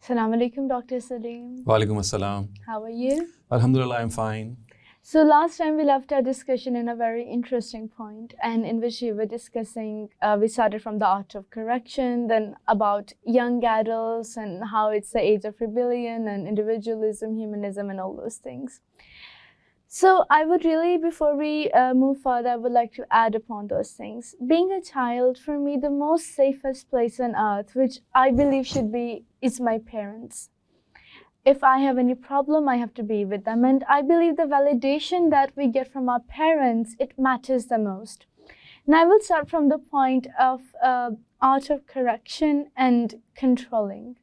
Assalamu alaikum, Dr. Saleem. Walaikum assalam. How are you? Alhamdulillah, I'm fine. So last time we left our discussion in a very interesting point, and in which we were discussing, we started from the art of correction, then about young adults and how it's the age of rebellion and individualism, humanism, and all those things. So I would really, before we move further, I would like to add upon those things. Being a child, for me, the most safest place on earth, which I believe should be, is my parents. If I have any problem, I have to be with them. And I believe the validation that we get from our parents, it matters the most. And I will start from the point of art of correction and controlling.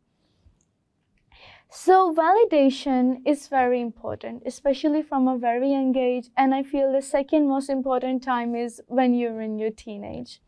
So validation is very important, especially from a very young age. And I feel the second most important time is when you're in your teenage.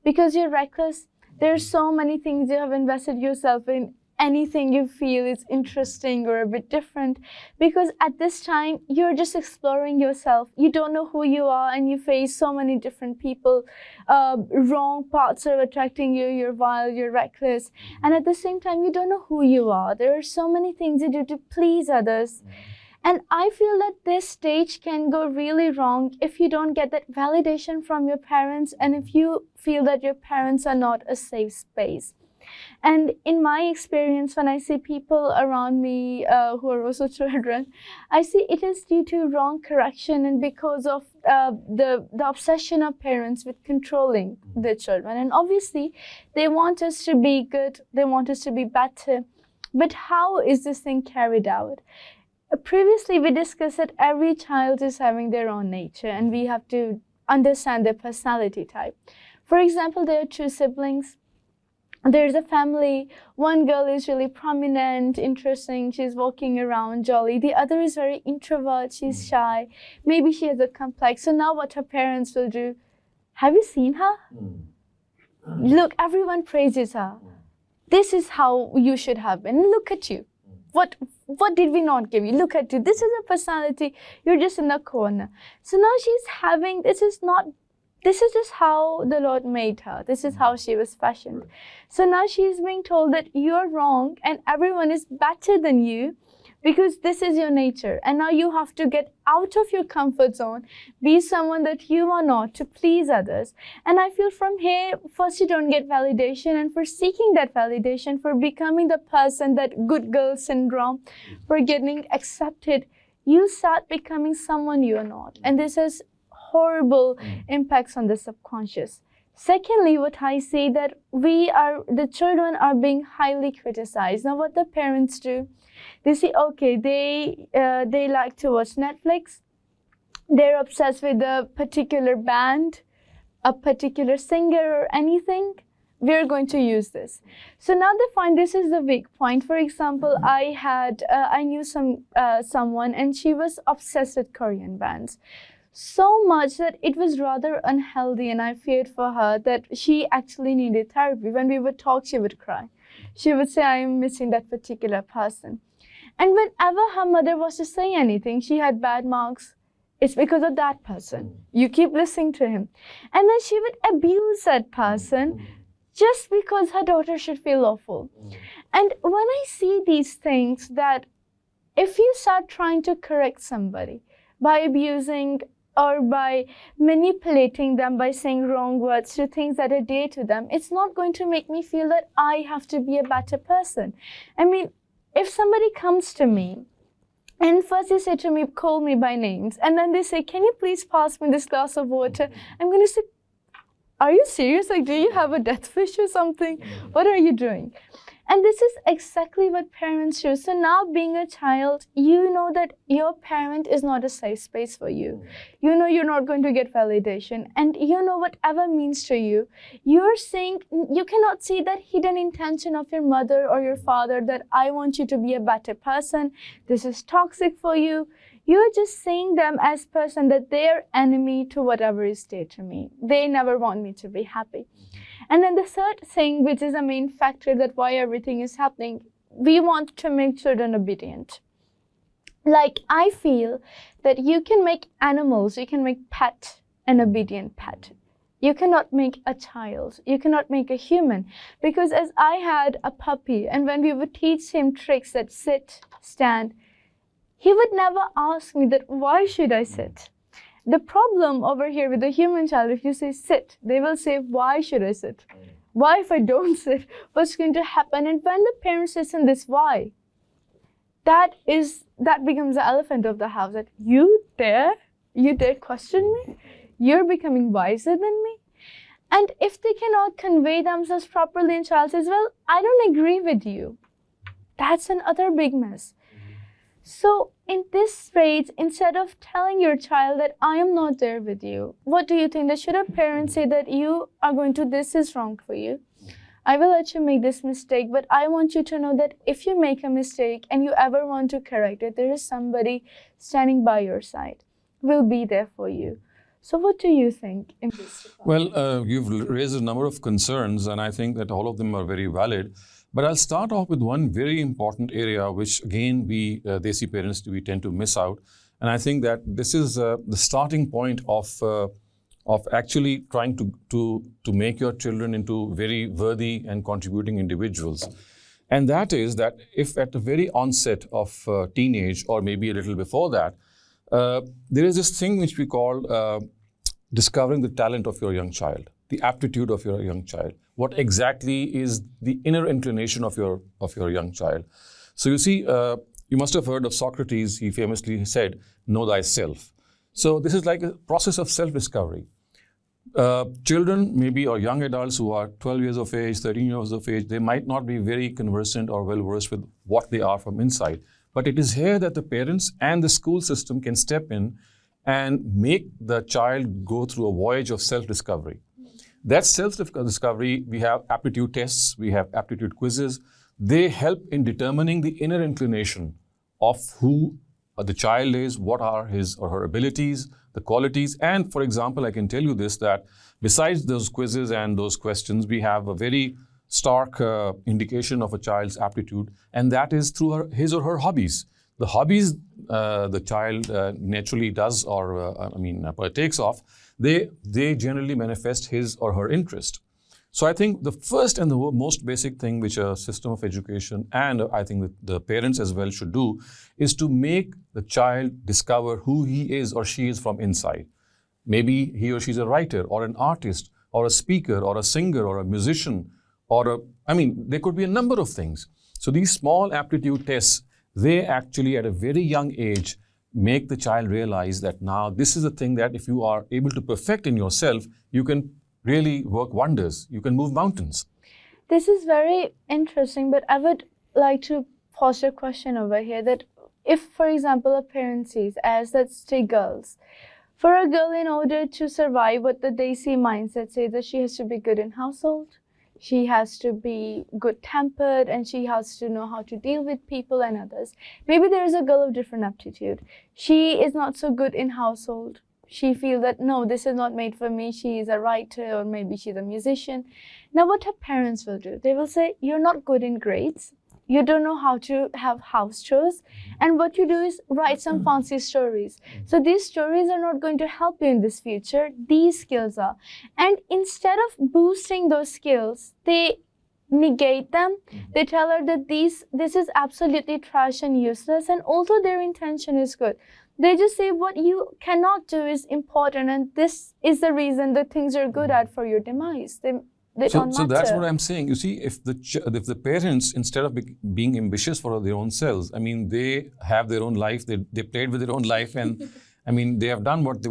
Because you're reckless, there's so many things you have invested yourself in, anything you feel is interesting or a bit different. Because at this time, you're just exploring yourself. You don't know who you are and you face so many different people. Wrong parts are attracting you, you're wild, you're reckless. And at the same time, you don't know who you are. There are so many things you do to please others. And I feel that this stage can go really wrong if you don't get that validation from your parents and if you feel that your parents are not a safe space. And in my experience, when I see people around me who are also children, I see it is due to wrong correction and because of the obsession of parents with controlling their children. And obviously, they want us to be good, they want us to be better. But how is this thing carried out? Previously, we discussed that every child is having their own nature and we have to understand their personality type. For example, there are two siblings. There's a family, one girl is really prominent, interesting, she's walking around jolly. The other is very introvert, she's shy, maybe she has a complex. So now what her parents will do, have you seen her? Look, everyone praises her. This is how you should have been. Look at you. What did we not give you? Look at you. This is a personality. You're just in the corner. So now she's having, this is just how the Lord made her. This is how she was fashioned. So now she's being told that you're wrong and everyone is better than you because this is your nature. And now you have to get out of your comfort zone, be someone that you are not to please others. And I feel from here, first you don't get validation, and for seeking that validation, for becoming the person, that good girl syndrome, for getting accepted, you start becoming someone you're not. And this is horrible impacts on the subconscious. Secondly, what I see that the children are being highly criticized. Now what the parents do, they say, okay, they like to watch Netflix. They're obsessed with a particular band, a particular singer or anything. We're going to use this. So now they find this is the weak point. For example, I knew someone and she was obsessed with Korean bands. So much that it was rather unhealthy, and I feared for her that she actually needed therapy. When we would talk, she would cry. She would say, I am missing that particular person. And whenever her mother was to say anything, she had bad marks. It's because of that person. You keep listening to him. And then she would abuse that person just because her daughter should feel awful. And when I see these things, that if you start trying to correct somebody by abusing or by manipulating them, by saying wrong words to things that are dear to them, it's not going to make me feel that I have to be a better person. I mean, if somebody comes to me and first they say to me, call me by names, and then they say, can you please pass me this glass of water? I'm going to say, are you serious? Like, do you have a death wish or something? What are you doing? And this is exactly what parents do. So now being a child, you know that your parent is not a safe space for you. You know you're not going to get validation. And you know whatever means to you, you're saying, you cannot see that hidden intention of your mother or your father that I want you to be a better person. This is toxic for you. You're just seeing them as person that they're enemy to whatever is dear to me. They never want me to be happy. And then the third thing, which is a main factor that why everything is happening, we want to make children obedient. Like, I feel that you can make animals, you can make pet an obedient pet. You cannot make a child. You cannot make a human. Because as I had a puppy, and when we would teach him tricks that sit, stand, he would never ask me that, why should I sit? The problem over here with the human child, if you say sit, they will say, why should I sit? Why if I don't sit? What's going to happen? And when the parent says in this why, that becomes the elephant of the house. That you dare question me? You're becoming wiser than me? And if they cannot convey themselves properly, and child says, well, I don't agree with you. That's another big mess. So in this phase, instead of telling your child that I am not there with you, what do you think? That should a parent say that you are going to, this is wrong for you. I will let you make this mistake, but I want you to know that if you make a mistake and you ever want to correct it, there is somebody standing by your side, will be there for you. So what do you think in this regard? Well, you've raised a number of concerns, and I think that all of them are very valid. But I'll start off with one very important area, which again, we Desi parents, we tend to miss out. And I think that this is the starting point of actually trying to make your children into very worthy and contributing individuals. And that is that if at the very onset of teenage, or maybe a little before that, there is this thing which we call discovering the talent of your young child, the aptitude of your young child. What exactly is the inner inclination of your young child? So you see, you must have heard of Socrates. He famously said, know thyself. So this is like a process of self-discovery. Children, maybe, or young adults who are 12 years of age, 13 years of age, they might not be very conversant or well-versed with what they are from inside. But it is here that the parents and the school system can step in and make the child go through a voyage of self-discovery. That self-discovery, we have aptitude tests, we have aptitude quizzes. They help in determining the inner inclination of who the child is, what are his or her abilities, the qualities. And for example, I can tell you this, that besides those quizzes and those questions, we have a very stark indication of a child's aptitude, and that is through his or her hobbies. The hobbies the child naturally does or partakes of, they generally manifest his or her interest. So I think the first and the most basic thing which a system of education, and I think the parents as well, should do is to make the child discover who he is or she is from inside. Maybe he or she is a writer or an artist or a speaker or a singer or a musician, or there could be a number of things. So these small aptitude tests, they actually at a very young age make the child realize that now this is a thing that if you are able to perfect in yourself, you can really work wonders. You can move mountains. This is very interesting, but I would like to pose a question over here that if, for example, a parent sees, as let's take girls, for a girl, in order to survive, what the Desi mindset says that she has to be good in household, she has to be good-tempered, and she has to know how to deal with people and others. Maybe there is a girl of different aptitude. She is not so good in household. She feels that, no, this is not made for me. She is a writer, or maybe she's a musician. Now, what her parents will do, they will say, you're not good in grades. You don't know how to have house chores. And what you do is write some fancy stories. So these stories are not going to help you in this future. These skills are. And instead of boosting those skills, they negate them. They tell her that this is absolutely trash and useless. And although their intention is good, they just say what you cannot do is important, and this is the reason the things you're good at for your demise. So that's what I'm saying. You see, if the parents, instead of being ambitious for their own selves, they have their own life, they played with their own life, and they have done what they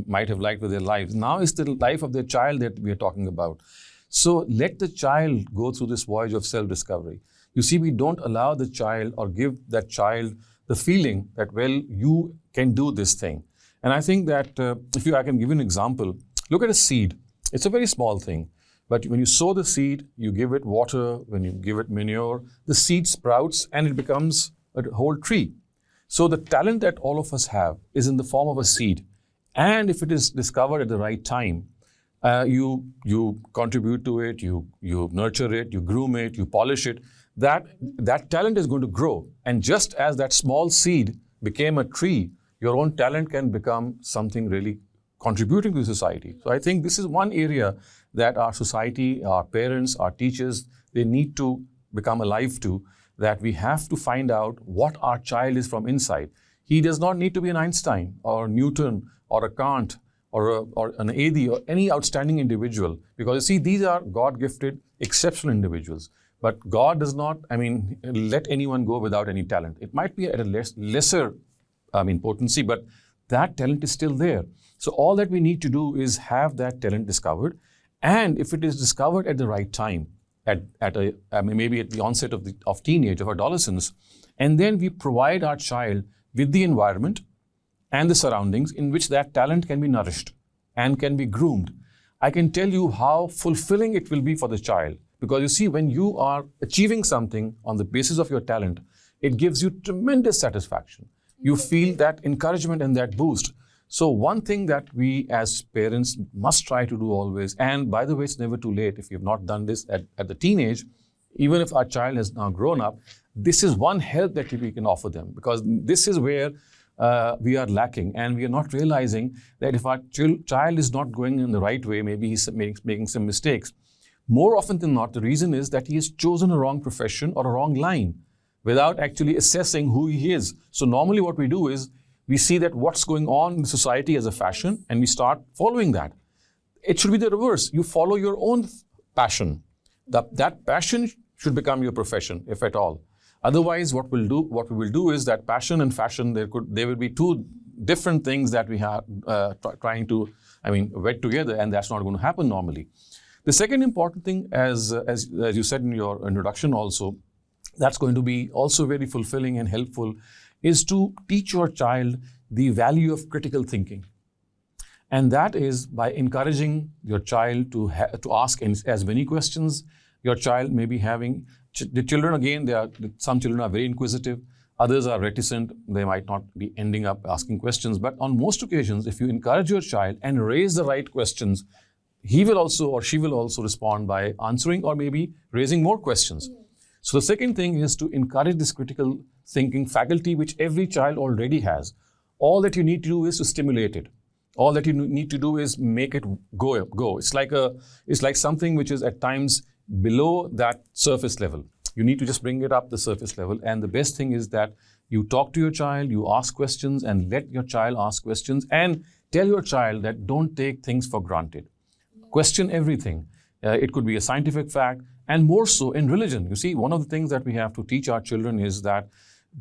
might have liked with their lives. Now it's the life of their child that we are talking about. So let the child go through this voyage of self-discovery. You see, we don't allow the child or give that child the feeling that, well, you can do this thing. And I think that I can give you an example. Look at a seed. It's a very small thing. But when you sow the seed, you give it water, when you give it manure, the seed sprouts and it becomes a whole tree. So the talent that all of us have is in the form of a seed. And if it is discovered at the right time, you contribute to it, you nurture it, you groom it, you polish it, that talent is going to grow. And just as that small seed became a tree, your own talent can become something really contributing to society. So I think this is one area that our society, our parents, our teachers, they need to become alive to, that we have to find out what our child is from inside. He does not need to be an Einstein or a Newton or a Kant or an AD or any outstanding individual, because you see, these are God-gifted, exceptional individuals. But God does not, let anyone go without any talent. It might be at a lesser, potency, but that talent is still there. So all that we need to do is have that talent discovered, and if it is discovered at the right time, maybe at the onset of teenage, of adolescence, and then we provide our child with the environment and the surroundings in which that talent can be nourished and can be groomed. I can tell you how fulfilling it will be for the child, because you see, when you are achieving something on the basis of your talent, it gives you tremendous satisfaction. You feel that encouragement and that boost. So one thing that we as parents must try to do always, and by the way, it's never too late if you've not done this at the teenage, even if our child has now grown up, this is one help that we can offer them, because this is where we are lacking, and we are not realizing that if our child is not going in the right way, maybe he's making some mistakes. More often than not, the reason is that he has chosen a wrong profession or a wrong line without actually assessing who he is. So normally what we do is, we see that what's going on in society as a fashion, and we start following that. It should be the reverse. You follow your own passion. That passion should become your profession, if at all. Otherwise, what we will do is that passion and fashion, there will be two different things that we have trying to, wed together, and that's not going to happen normally. The second important thing, as you said in your introduction also, that's going to be also very fulfilling and helpful, is to teach your child the value of critical thinking. And that is by encouraging your child to ask as many questions. Your child may be having, the children again, some children are very inquisitive, others are reticent, they might not be ending up asking questions. But on most occasions, if you encourage your child and raise the right questions, he will also or she will also respond by answering or maybe raising more questions. So the second thing is to encourage this critical thinking faculty, which every child already has. All that you need to do is to stimulate it. All that you need to do is make it go. It's like something which is at times below that surface level. You need to just bring it up the surface level. And the best thing is that you talk to your child, you ask questions, and let your child ask questions, and tell your child that don't take things for granted. Question everything. It could be a scientific fact, and more so in religion. You see, one of the things that we have to teach our children is that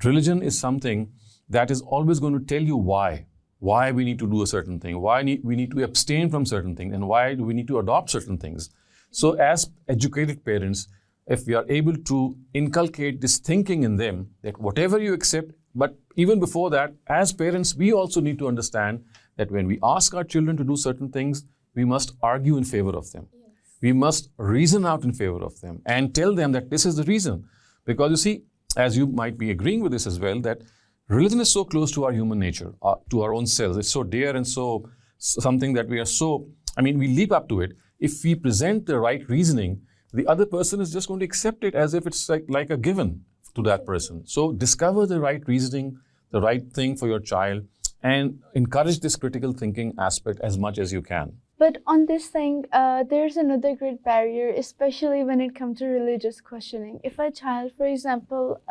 religion is something that is always going to tell you why we need to do a certain thing, why we need to abstain from certain things, and why do we need to adopt certain things. So as educated parents, if we are able to inculcate this thinking in them, that whatever you accept, but even before that, as parents, we also need to understand that when we ask our children to do certain things, we must argue in favor of them. Yes. We must reason out in favor of them and tell them that this is the reason. Because you see, as you might be agreeing with this as well, that religion is so close to our human nature, to our own selves. It's so dear and so something that we are so, we leap up to it. If we present the right reasoning, the other person is just going to accept it as if it's like a given to that person. So discover the right reasoning, the right thing for your child, and encourage this critical thinking aspect as much as you can. But on this thing, there's another great barrier, especially when it comes to religious questioning. If a child, for example,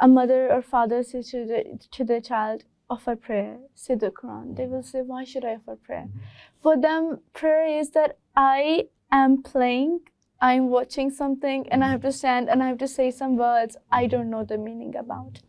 a mother or father says to the child, offer prayer, say the Quran, they will say, why should I offer prayer? For them, prayer is that I am playing, I'm watching something, and I have to stand and I have to say some words I don't know the meaning about.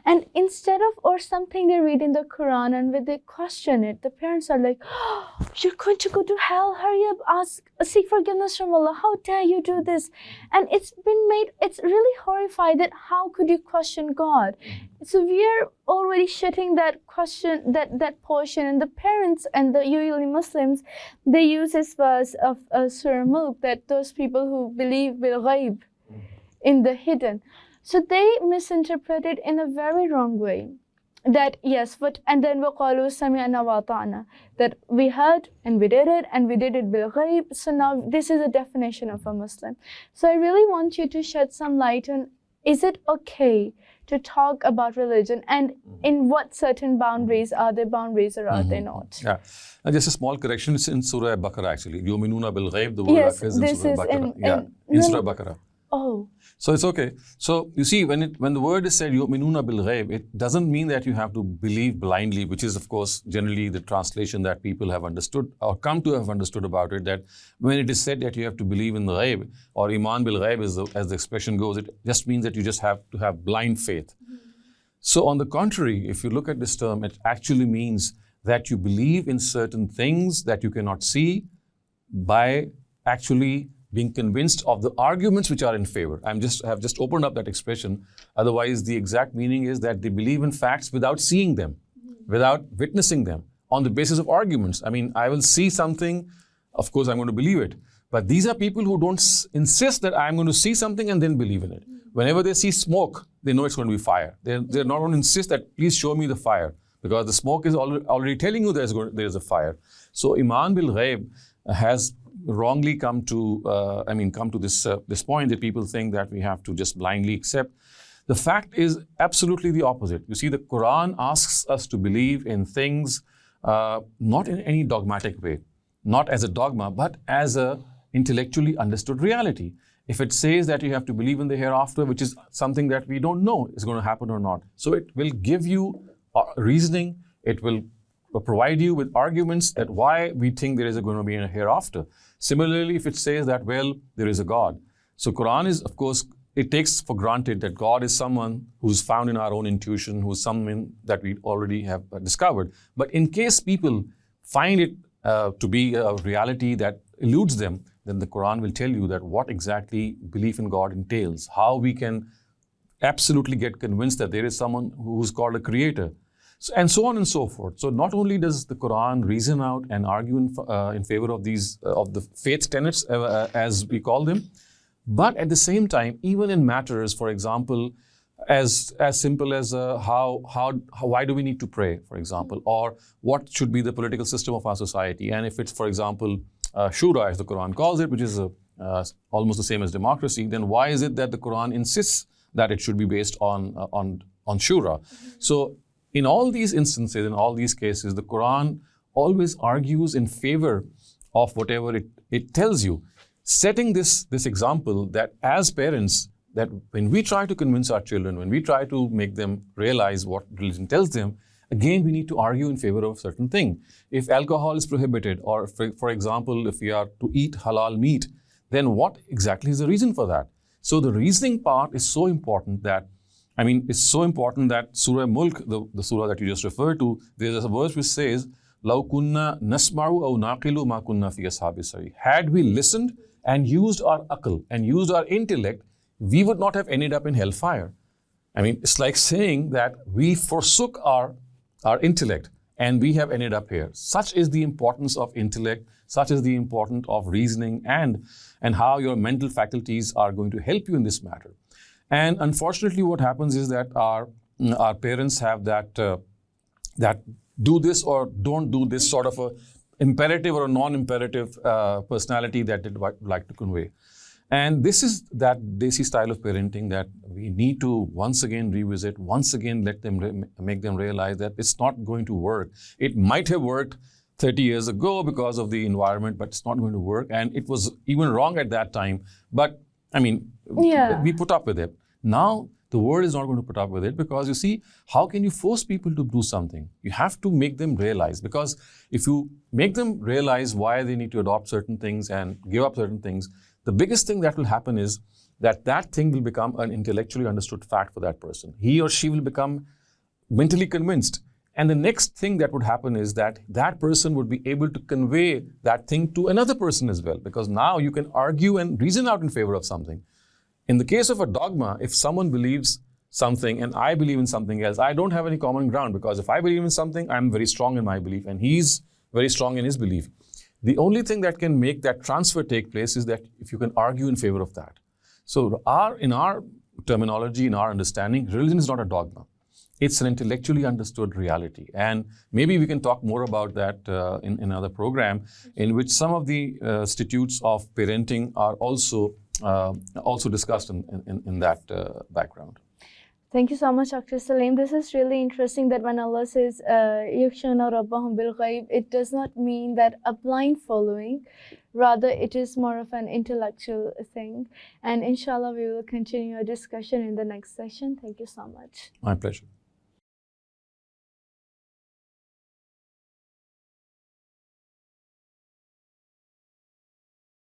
And instead of, or something they read in the Quran, and when they question it, the parents are like, oh, you're going to go to hell, hurry up, seek forgiveness from Allah, how dare you do this? And it's really horrified that how could you question God? So we are already shutting that question, that portion, and the parents and the usually Muslims, they use this verse of Surah Mulk, that those people who believe bil ghaib, in the hidden. So they misinterpret it in a very wrong way. That yes, and then وَقَالُوا سَمِعْنَا وَأَطَعْنَا, that we heard and we did it bil ghaib. So now this is a definition of a Muslim. So I really want you to shed some light on is it okay to talk about religion, and in what certain boundaries are there boundaries or are there not? Yeah. And just a small correction, it's in Surah Baqarah actually. Yu'minuna bil ghaib, the word Yes, occurs in this Surah is Baqarah. In Surah Baqarah. Oh, So it's okay. So you see, when the word is said yu'minuna bil ghaib, it doesn't mean that you have to believe blindly, which is of course generally the translation that people have understood or come to have understood about it, that when it is said that you have to believe in the ghaib, or iman bil ghaib as the expression goes, it just means that you just have to have blind faith. So on the contrary, if you look at this term, it actually means that you believe in certain things that you cannot see by actually being convinced of the arguments which are in favor. I have just opened up that expression. Otherwise, the exact meaning is that they believe in facts without seeing them, without witnessing them, on the basis of arguments. I mean, I will see something, of course, I'm going to believe it. But these are people who don't insist that I'm going to see something and then believe in it. Whenever they see smoke, they know it's going to be fire. They're not going to insist that, please show me the fire, because the smoke is already telling you there's a fire. So Iman bil Ghaib has wrongly come to this point that people think that we have to just blindly accept. The fact is absolutely the opposite. You see, the Quran asks us to believe in things not in any dogmatic way, not as a dogma, but as a intellectually understood reality. If it says that you have to believe in the hereafter, which is something that we don't know is going to happen or not, so it will give you reasoning, it will provide you with arguments that why we think there is going to be a hereafter. Similarly, if it says that, well, there is a God. So Quran is, of course, it takes for granted that God is someone who's found in our own intuition, who's someone that we already have discovered. But in case people find it to be a reality that eludes them, then the Quran will tell you that what exactly belief in God entails, how we can absolutely get convinced that there is someone who's called a creator, and so on and so forth. So not only does the Quran reason out and argue in favor of these of the faith tenets, as we call them, but at the same time, even in matters, for example, as simple as why do we need to pray, for example, or what should be the political system of our society, and if it's, for example, shura, as the Quran calls it, which is almost the same as democracy, then why is it that the Quran insists that it should be based on shura? So in all these instances, in all these cases, the Quran always argues in favor of whatever it tells you, setting this example that as parents, that when we try to convince our children, when we try to make them realize what religion tells them, again, we need to argue in favor of a certain thing. If alcohol is prohibited, or for example, if we are to eat halal meat, then what exactly is the reason for that? So the reasoning part is so important that, it's so important that Surah Mulk, the surah that you just referred to, there's a verse which says, لَوْ كُنَّا نَسْمَعُ أَوْ نَعْقِلُ مَا كُنَّا فِي أَصْحَابِ السَّعِيرِ. Had we listened and used our aql and used our intellect, we would not have ended up in hellfire. It's like saying that we forsook our intellect and we have ended up here. Such is the importance of intellect, such is the importance of reasoning and how your mental faculties are going to help you in this matter. And unfortunately, what happens is that our parents have that do this or don't do this sort of a imperative or a non-imperative personality that they'd like to convey. And this is that Desi style of parenting that we need to once again revisit, once again make them realize that it's not going to work. It might have worked 30 years ago because of the environment, but it's not going to work. And it was even wrong at that time. But we put up with it. Now, the world is not going to put up with it, because you see, how can you force people to do something? You have to make them realize, because if you make them realize why they need to adopt certain things and give up certain things, the biggest thing that will happen is that thing will become an intellectually understood fact for that person. He or she will become mentally convinced. And the next thing that would happen is that person would be able to convey that thing to another person as well, because now you can argue and reason out in favor of something. In the case of a dogma, if someone believes something and I believe in something else, I don't have any common ground, because if I believe in something, I'm very strong in my belief and he's very strong in his belief. The only thing that can make that transfer take place is that if you can argue in favor of that. So in our terminology, in our understanding, religion is not a dogma. It's an intellectually understood reality. And maybe we can talk more about that in another program, in which some of the institutes of parenting are also also discussed in that background. Thank you so much, Dr. Saleem. This is really interesting that when Allah says, "Yakhshawna rabbahum bil ghaib," it does not mean that a blind following. Rather, it is more of an intellectual thing. And inshallah, we will continue our discussion in the next session. Thank you so much. My pleasure.